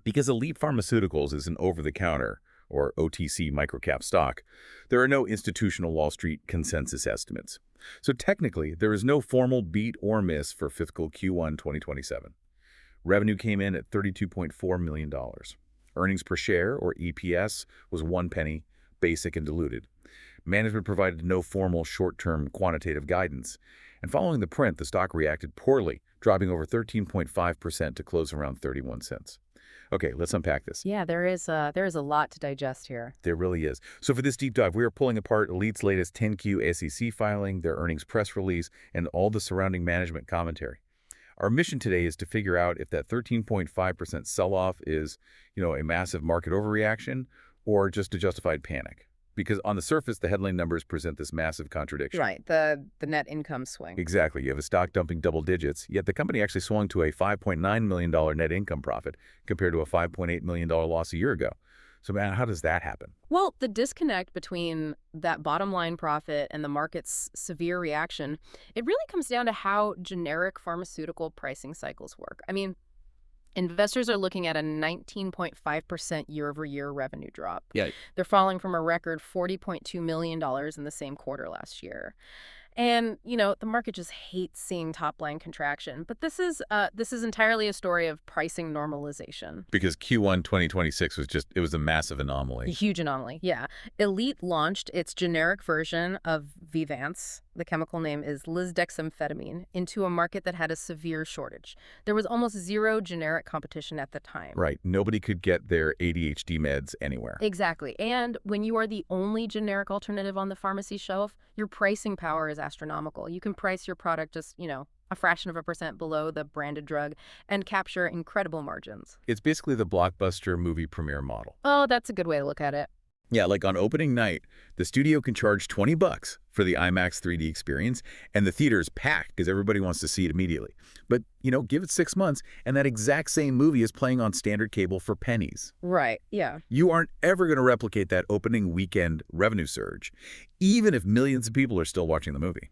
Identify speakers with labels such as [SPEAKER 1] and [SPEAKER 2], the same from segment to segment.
[SPEAKER 1] Because Elite Pharmaceuticals is an over-the-counter, or OTC microcap stock, there are no institutional Wall Street consensus estimates. So technically, there is no formal beat or miss for fiscal Q1 2027. Revenue came in at $32.4 million. Earnings per share, or EPS, was 1 penny, basic and diluted. Management provided no formal short-term quantitative guidance. And following the print, the stock reacted poorly, dropping over 13.5% to close around 31 cents. Okay, let's unpack this.
[SPEAKER 2] Yeah, there is a lot to digest here.
[SPEAKER 1] There really is. So for this deep dive, we are pulling apart Elite's latest 10Q SEC filing, their earnings press release, and all the surrounding management commentary. Our mission today is to figure out if that 13.5% sell-off is, a massive market overreaction or just a justified panic. Because on the surface, the headline numbers present this massive contradiction.
[SPEAKER 2] Right, the net income swing.
[SPEAKER 1] Exactly. You have a stock dumping double digits, yet the company actually swung to a $5.9 million net income profit compared to a $5.8 million loss a year ago. So, man, how does that happen?
[SPEAKER 2] Well, the disconnect between that bottom line profit and the market's severe reaction, it really comes down to how generic pharmaceutical pricing cycles work. I mean, investors are looking at a 19.5% year-over-year revenue drop.
[SPEAKER 1] Yeah.
[SPEAKER 2] They're falling from a record $40.2 million in the same quarter last year. And, the market just hates seeing top-line contraction. But this is entirely a story of pricing normalization.
[SPEAKER 1] Because Q1 2026 was a massive anomaly.
[SPEAKER 2] A huge anomaly, yeah. Elite launched its generic version of Vyvanse, the chemical name is lisdexamfetamine, into a market that had a severe shortage. There was almost zero generic competition at the time.
[SPEAKER 1] Right. Nobody could get their ADHD meds anywhere.
[SPEAKER 2] Exactly. And when you are the only generic alternative on the pharmacy shelf, your pricing power is astronomical. You can price your product just, a fraction of a percent below the branded drug and capture incredible margins.
[SPEAKER 1] It's basically the blockbuster movie premiere model.
[SPEAKER 2] Oh, that's a good way to look at it.
[SPEAKER 1] Yeah, like on opening night, the studio can charge $20 for the IMAX 3D experience, and the theater is packed because everybody wants to see it immediately. But, give it 6 months, and that exact same movie is playing on standard cable for pennies.
[SPEAKER 2] Right, yeah.
[SPEAKER 1] You aren't ever going to replicate that opening weekend revenue surge, even if millions of people are still watching the movie.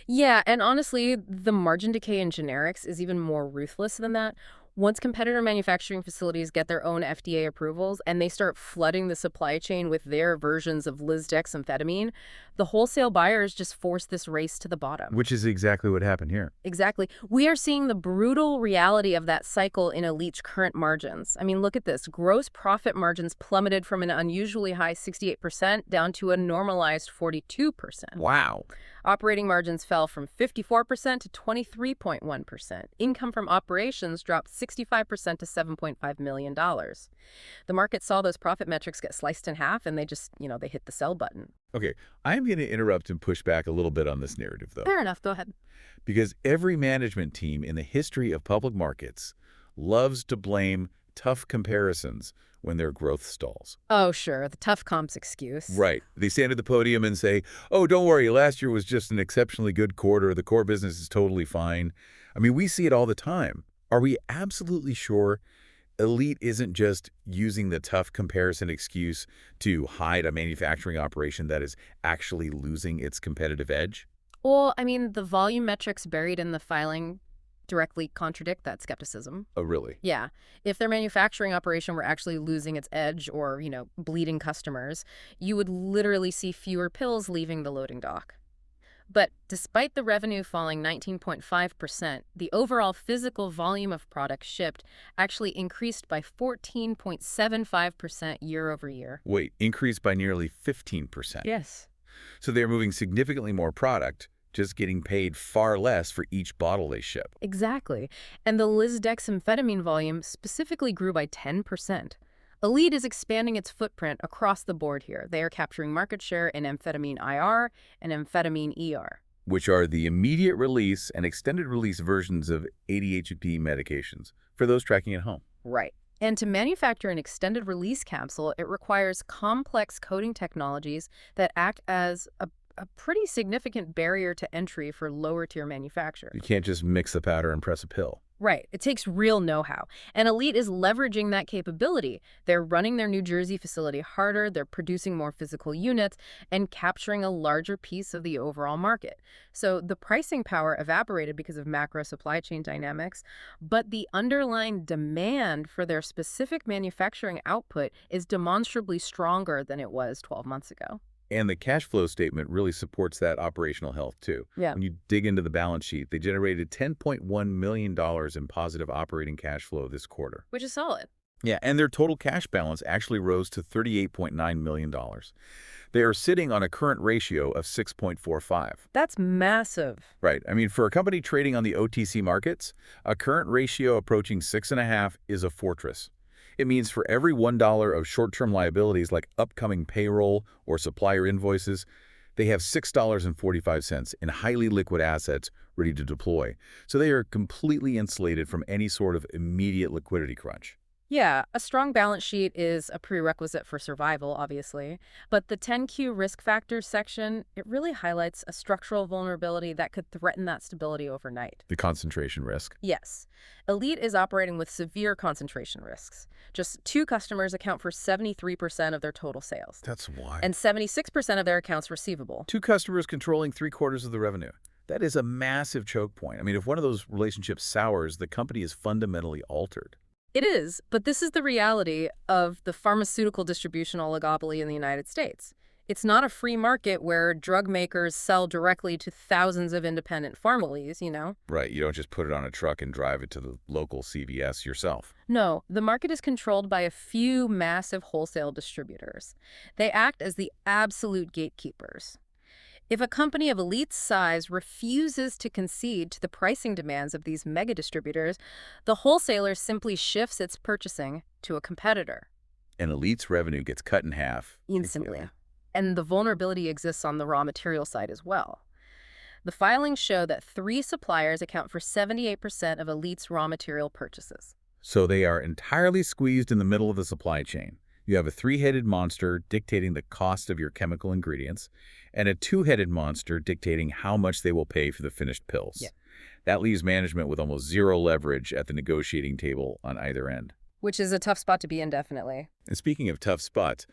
[SPEAKER 2] Yeah, and honestly, the margin decay in generics is even more ruthless than that. Once competitor manufacturing facilities get their own FDA approvals and they start flooding the supply chain with their versions of lisdexamfetamine, the wholesale buyers just force this race to the bottom.
[SPEAKER 1] Which is exactly what happened here.
[SPEAKER 2] Exactly. We are seeing the brutal reality of that cycle in Elite's current margins. I mean, look at this. Gross profit margins plummeted from an unusually high 68% down to a normalized 42%.
[SPEAKER 1] Wow.
[SPEAKER 2] Operating margins fell from 54% to 23.1%. Income from operations dropped 65% to $7.5 million. The market saw those profit metrics get sliced in half, and they just, they hit the sell button.
[SPEAKER 1] Okay, I'm going to interrupt and push back a little bit on this narrative, though.
[SPEAKER 2] Fair enough. Go ahead.
[SPEAKER 1] Because every management team in the history of public markets loves to blame tough comparisons when their growth stalls.
[SPEAKER 2] Oh, sure. The tough comps excuse.
[SPEAKER 1] Right. They stand at the podium and say, oh, don't worry, last year was just an exceptionally good quarter. The core business is totally fine. I mean, we see it all the time. Are we absolutely sure Elite isn't just using the tough comparison excuse to hide a manufacturing operation that is actually losing its competitive edge?
[SPEAKER 2] Well, I mean, the volume metrics buried in the filing directly contradict that skepticism.
[SPEAKER 1] Oh, really?
[SPEAKER 2] Yeah. If their manufacturing operation were actually losing its edge or, bleeding customers, you would literally see fewer pills leaving the loading dock. But despite the revenue falling 19.5%, the overall physical volume of products shipped actually increased by 14.75% year over year.
[SPEAKER 1] Wait, increased by nearly 15%?
[SPEAKER 2] Yes.
[SPEAKER 1] So they're moving significantly more product, just getting paid far less for each bottle they ship.
[SPEAKER 2] Exactly. And the lisdexamfetamine volume specifically grew by 10%. Elite is expanding its footprint across the board here. They are capturing market share in amphetamine IR and amphetamine ER.
[SPEAKER 1] Which are the immediate release and extended release versions of ADHD medications for those tracking at home.
[SPEAKER 2] Right. And to manufacture an extended release capsule, it requires complex coating technologies that act as a pretty significant barrier to entry for lower-tier manufacturers.
[SPEAKER 1] You can't just mix the powder and press a pill.
[SPEAKER 2] Right. It takes real know-how. And Elite is leveraging that capability. They're running their New Jersey facility harder, they're producing more physical units, and capturing a larger piece of the overall market. So the pricing power evaporated because of macro supply chain dynamics, but the underlying demand for their specific manufacturing output is demonstrably stronger than it was 12 months ago.
[SPEAKER 1] And the cash flow statement really supports that operational health, too.
[SPEAKER 2] Yeah.
[SPEAKER 1] When you dig into the balance sheet, they generated $10.1 million in positive operating cash flow this quarter.
[SPEAKER 2] Which is solid.
[SPEAKER 1] Yeah, and their total cash balance actually rose to $38.9 million. They are sitting on a current ratio of 6.45.
[SPEAKER 2] That's massive.
[SPEAKER 1] Right. I mean, for a company trading on the OTC markets, a current ratio approaching 6.5 is a fortress. It means for every $1 of short-term liabilities like upcoming payroll or supplier invoices, they have $6.45 in highly liquid assets ready to deploy. So they are completely insulated from any sort of immediate liquidity crunch.
[SPEAKER 2] Yeah, a strong balance sheet is a prerequisite for survival, obviously. But the 10Q risk factors section, it really highlights a structural vulnerability that could threaten that stability overnight.
[SPEAKER 1] The concentration risk.
[SPEAKER 2] Yes. Elite is operating with severe concentration risks. Just 2 customers account for 73% of their total sales.
[SPEAKER 1] That's why.
[SPEAKER 2] And 76% of their accounts receivable.
[SPEAKER 1] 2 customers controlling 3/4 of the revenue. That is a massive choke point. I mean, if one of those relationships sours, the company is fundamentally altered.
[SPEAKER 2] It is, but this is the reality of the pharmaceutical distribution oligopoly in the United States. It's not a free market where drug makers sell directly to thousands of independent pharmacies, you know?
[SPEAKER 1] Right, you don't just put it on a truck and drive it to the local CVS yourself.
[SPEAKER 2] No, the market is controlled by a few massive wholesale distributors. They act as the absolute gatekeepers. If a company of Elite's size refuses to concede to the pricing demands of these mega distributors, the wholesaler simply shifts its purchasing to a competitor.
[SPEAKER 1] And Elite's revenue gets cut in half.
[SPEAKER 2] Instantly. And the vulnerability exists on the raw material side as well. The filings show that 3 suppliers account for 78% of Elite's raw material purchases.
[SPEAKER 1] So they are entirely squeezed in the middle of the supply chain. You have a 3-headed monster dictating the cost of your chemical ingredients, and a 2-headed monster dictating how much they will pay for the finished pills.
[SPEAKER 2] Yeah.
[SPEAKER 1] That leaves management with almost zero leverage at the negotiating table on either end.
[SPEAKER 2] Which is a tough spot to be in, definitely.
[SPEAKER 1] And speaking of tough spots,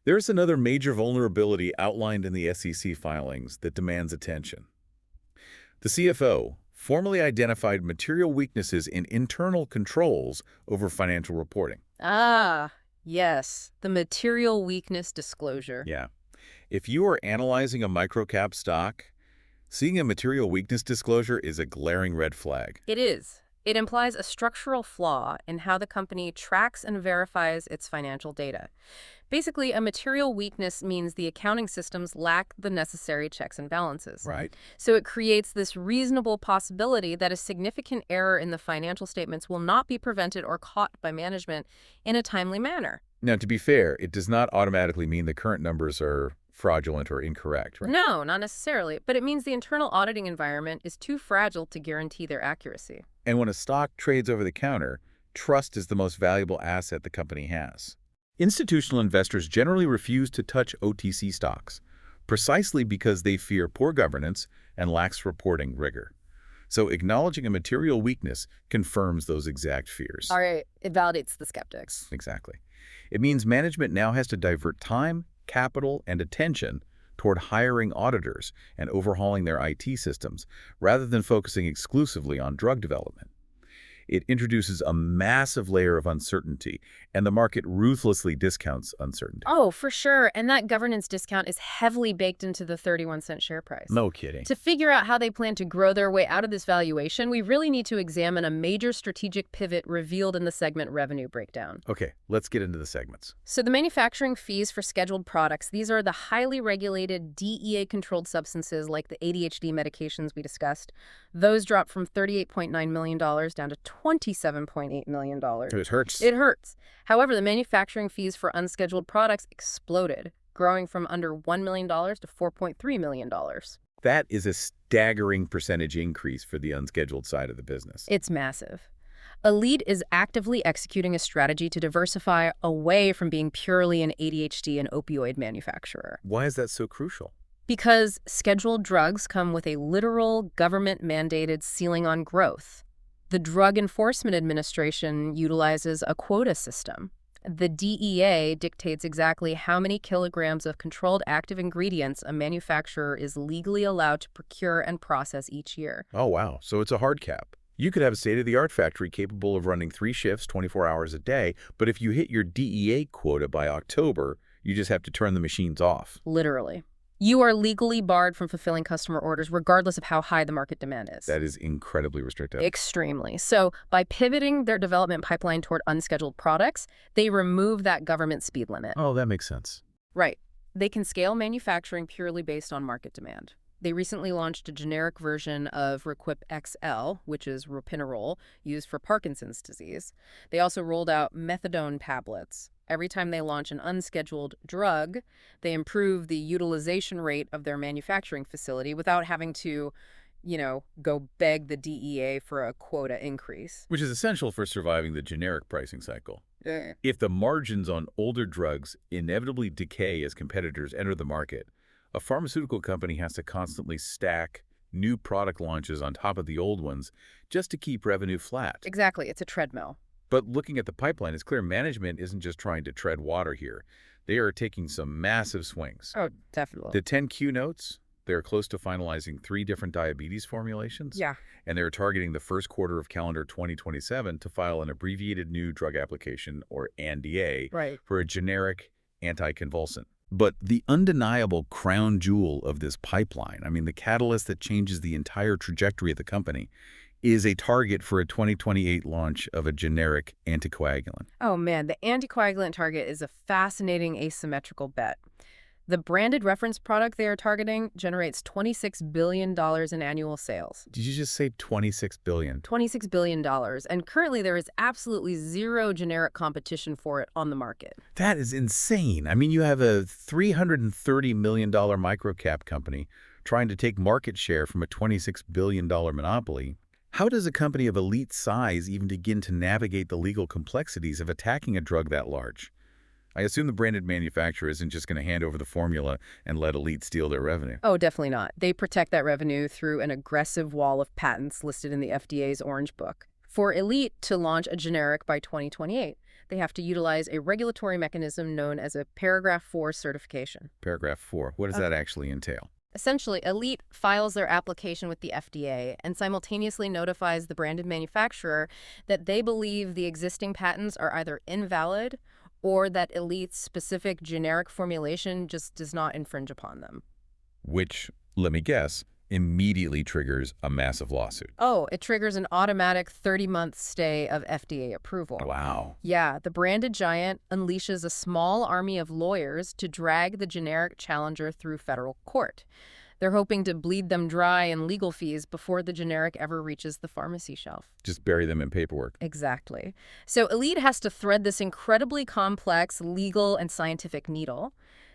[SPEAKER 1] there's another major vulnerability outlined in the SEC filings that demands attention. The CFO formally identified material weaknesses in internal controls over financial reporting.
[SPEAKER 2] Ah, yes, the material weakness disclosure.
[SPEAKER 1] Yeah. If you are analyzing a microcap stock, seeing a material weakness disclosure is a glaring red flag.
[SPEAKER 2] It is. It implies a structural flaw in how the company tracks and verifies its financial data. Basically, a material weakness means the accounting systems lack the necessary checks and balances.
[SPEAKER 1] Right.
[SPEAKER 2] So it creates this reasonable possibility that a significant error in the financial statements will not be prevented or caught by management in a timely manner.
[SPEAKER 1] Now, to be fair, it does not automatically mean the current numbers are fraudulent or incorrect, right?
[SPEAKER 2] No, not necessarily, but it means the internal auditing environment is too fragile to guarantee their accuracy.
[SPEAKER 1] And when a stock trades over the counter, trust is the most valuable asset the company has. Institutional investors generally refuse to touch OTC stocks, precisely because they fear poor governance and lax reporting rigor. So acknowledging a material weakness confirms those exact fears.
[SPEAKER 2] All right, it validates the skeptics.
[SPEAKER 1] Exactly. It means management now has to divert time, capital, and attention toward hiring auditors and overhauling their IT systems, rather than focusing exclusively on drug development. It introduces a massive layer of uncertainty, and the market ruthlessly discounts uncertainty.
[SPEAKER 2] Oh, for sure. And that governance discount is heavily baked into the 31-cent share price.
[SPEAKER 1] No kidding.
[SPEAKER 2] To figure out how they plan to grow their way out of this valuation, we really need to examine a major strategic pivot revealed in the segment revenue breakdown.
[SPEAKER 1] Okay, let's get into the segments.
[SPEAKER 2] So the manufacturing fees for scheduled products, these are the highly regulated DEA-controlled substances like the ADHD medications we discussed. Those dropped from $38.9 million down to $27.8 million.
[SPEAKER 1] It hurts.
[SPEAKER 2] It hurts. However, the manufacturing fees for unscheduled products exploded, growing from under $1 million to $4.3 million.
[SPEAKER 1] That is a staggering percentage increase for the unscheduled side of the business.
[SPEAKER 2] It's massive. Elite is actively executing a strategy to diversify away from being purely an ADHD and opioid manufacturer.
[SPEAKER 1] Why is that so crucial?
[SPEAKER 2] Because scheduled drugs come with a literal government-mandated ceiling on growth. The Drug Enforcement Administration utilizes a quota system. The DEA dictates exactly how many kilograms of controlled active ingredients a manufacturer is legally allowed to procure and process each year.
[SPEAKER 1] Oh, wow. So it's a hard cap. You could have a state-of-the-art factory capable of running 3 shifts, 24 hours a day, but if you hit your DEA quota by October, you just have to turn the machines off.
[SPEAKER 2] Literally. You are legally barred from fulfilling customer orders regardless of how high the market demand is.
[SPEAKER 1] That is incredibly restrictive.
[SPEAKER 2] Extremely. So by pivoting their development pipeline toward unscheduled products, they remove that government speed limit.
[SPEAKER 1] Oh, that makes sense.
[SPEAKER 2] Right. They can scale manufacturing purely based on market demand. They recently launched a generic version of Requip XL, which is ropinirole, used for Parkinson's disease. They also rolled out methadone tablets. Every time they launch an unscheduled drug, they improve the utilization rate of their manufacturing facility without having to, go beg the DEA for a quota increase.
[SPEAKER 1] Which is essential for surviving the generic pricing cycle.
[SPEAKER 2] Yeah.
[SPEAKER 1] If the margins on older drugs inevitably decay as competitors enter the market, a pharmaceutical company has to constantly stack new product launches on top of the old ones just to keep revenue flat.
[SPEAKER 2] Exactly. It's a treadmill.
[SPEAKER 1] But looking at the pipeline, it's clear management isn't just trying to tread water here. They are taking some massive swings.
[SPEAKER 2] Oh, definitely.
[SPEAKER 1] The 10Q notes, they're close to finalizing 3 different diabetes formulations.
[SPEAKER 2] Yeah.
[SPEAKER 1] And they're targeting the first quarter of calendar 2027 to file an abbreviated new drug application, or ANDA,
[SPEAKER 2] Right.
[SPEAKER 1] for a generic anticonvulsant. But the undeniable crown jewel of this pipeline, the catalyst that changes the entire trajectory of the company, is a target for a 2028 launch of a generic anticoagulant.
[SPEAKER 2] Oh man, the anticoagulant target is a fascinating asymmetrical bet. The branded reference product they are targeting generates $26 billion in annual sales.
[SPEAKER 1] Did you just say $26 billion?
[SPEAKER 2] $26 billion. And currently there is absolutely zero generic competition for it on the market.
[SPEAKER 1] That is insane. You have a $330 million microcap company trying to take market share from a $26 billion monopoly. How does a company of Elite size even begin to navigate the legal complexities of attacking a drug that large? I assume the branded manufacturer isn't just going to hand over the formula and let Elite steal their revenue.
[SPEAKER 2] Oh, definitely not. They protect that revenue through an aggressive wall of patents listed in the FDA's Orange Book. For Elite to launch a generic by 2028, they have to utilize a regulatory mechanism known as a Paragraph 4 certification.
[SPEAKER 1] Paragraph 4. What does that actually entail?
[SPEAKER 2] Essentially, Elite files their application with the FDA and simultaneously notifies the branded manufacturer that they believe the existing patents are either invalid or that Elite's specific generic formulation just does not infringe upon them.
[SPEAKER 1] Which, let me guess, immediately triggers a massive lawsuit.
[SPEAKER 2] Oh, it triggers an automatic 30-month stay of FDA approval.
[SPEAKER 1] Wow.
[SPEAKER 2] Yeah, the branded giant unleashes a small army of lawyers to drag the generic challenger through federal court. They're hoping to bleed them dry in legal fees before the generic ever reaches the pharmacy shelf.
[SPEAKER 1] Just bury them in paperwork.
[SPEAKER 2] Exactly. So Elite has to thread this incredibly complex legal and scientific needle.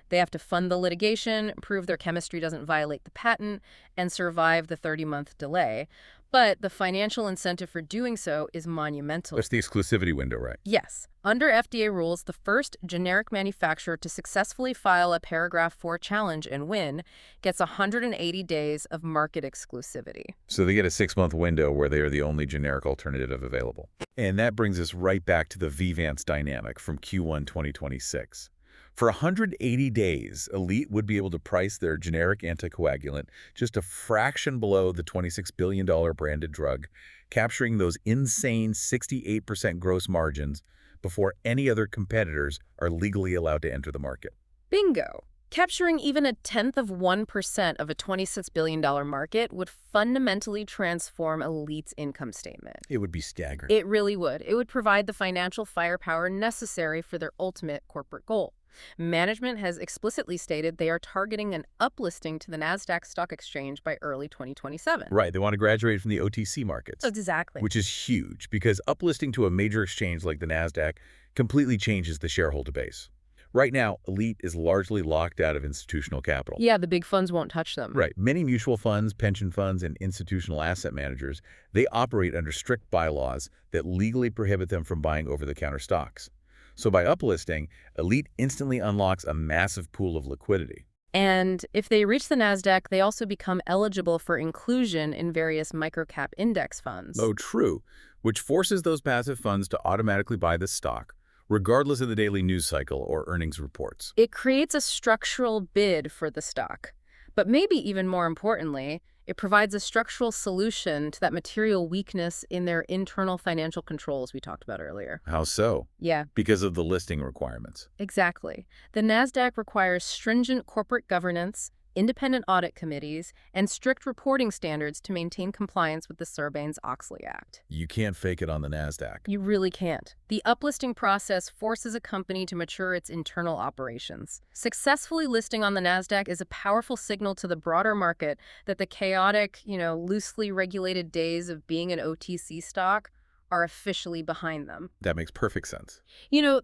[SPEAKER 2] They have to fund the litigation, prove their chemistry doesn't violate the patent, and survive the 30-month delay. But the financial incentive for doing so is monumental.
[SPEAKER 1] That's the exclusivity window, right?
[SPEAKER 2] Yes. Under FDA rules, the first generic manufacturer to successfully file a Paragraph 4 challenge and win gets 180 days of market exclusivity.
[SPEAKER 1] So they get a 6-month window where they are the only generic alternative available. And that brings us right back to the Vivance dynamic from Q1 2026. For 180 days, Elite would be able to price their generic anticoagulant just a fraction below the $26 billion branded drug, capturing those insane 68% gross margins before any other competitors are legally allowed to enter the market.
[SPEAKER 2] Bingo! Capturing even 0.1% of a $26 billion market would fundamentally transform Elite's income statement.
[SPEAKER 1] It would be staggering.
[SPEAKER 2] It really would. It would provide the financial firepower necessary for their ultimate corporate goal. Management has explicitly stated they are targeting an uplisting to the NASDAQ stock exchange by early 2027.
[SPEAKER 1] Right. They want to graduate from the OTC markets.
[SPEAKER 2] Exactly.
[SPEAKER 1] Which is huge because uplisting to a major exchange like the NASDAQ completely changes the shareholder base. Right now, Elite is largely locked out of institutional capital.
[SPEAKER 2] Yeah, the big funds won't touch them.
[SPEAKER 1] Right. Many mutual funds, pension funds, and institutional asset managers, they operate under strict bylaws that legally prohibit them from buying over-the-counter stocks. So by uplisting, Elite instantly unlocks a massive pool of liquidity.
[SPEAKER 2] And if they reach the NASDAQ, they also become eligible for inclusion in various microcap index funds.
[SPEAKER 1] Oh, true. which forces those passive funds to automatically buy the stock, regardless of the daily news cycle or earnings reports.
[SPEAKER 2] It creates a structural bid for the stock. But maybe even more importantly, it provides a structural solution to that material weakness in their internal financial controls we talked about earlier.
[SPEAKER 1] How so?
[SPEAKER 2] Yeah,
[SPEAKER 1] Because of the listing requirements.
[SPEAKER 2] exactly. The Nasdaq requires stringent corporate governance, independent audit committees, and strict reporting standards to maintain compliance with the Sarbanes-Oxley Act.
[SPEAKER 1] You can't fake it on the Nasdaq.
[SPEAKER 2] You really can't. The uplisting process forces a company to mature its internal operations. Successfully listing on the Nasdaq is a powerful signal to the broader market that the chaotic, loosely regulated days of being an OTC stock are officially behind them.
[SPEAKER 1] That makes perfect sense.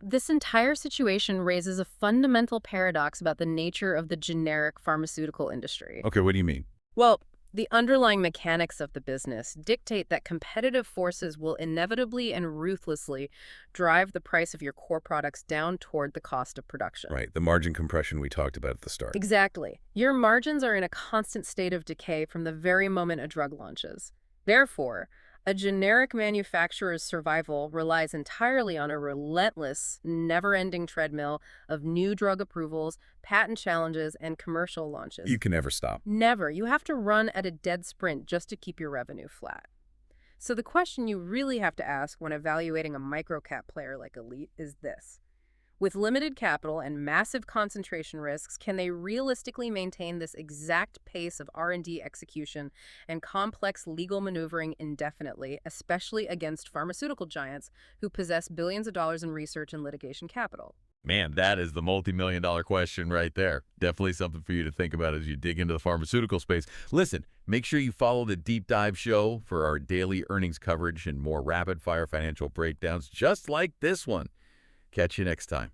[SPEAKER 2] This entire situation raises a fundamental paradox about the nature of the generic pharmaceutical industry.
[SPEAKER 1] Okay, what do you mean?
[SPEAKER 2] Well, the underlying mechanics of the business dictate that competitive forces will inevitably and ruthlessly drive the price of your core products down toward the cost of production.
[SPEAKER 1] Right, the margin compression we talked about at the start.
[SPEAKER 2] Exactly. Your margins are in a constant state of decay from the very moment a drug launches. Therefore, a generic manufacturer's survival relies entirely on a relentless, never-ending treadmill of new drug approvals, patent challenges, and commercial launches.
[SPEAKER 1] You can never stop.
[SPEAKER 2] Never. You have to run at a dead sprint just to keep your revenue flat. So the question you really have to ask when evaluating a microcap player like Elite is this. With limited capital and massive concentration risks, can they realistically maintain this exact pace of R&D execution and complex legal maneuvering indefinitely, especially against pharmaceutical giants who possess billions of dollars in research and litigation capital?
[SPEAKER 3] Man, that is the multi-million-dollar question right there. Definitely something for you to think about as you dig into the pharmaceutical space. Listen, make sure you follow the Deep Dive Show for our daily earnings coverage and more rapid-fire financial breakdowns just like this one. Catch you next time.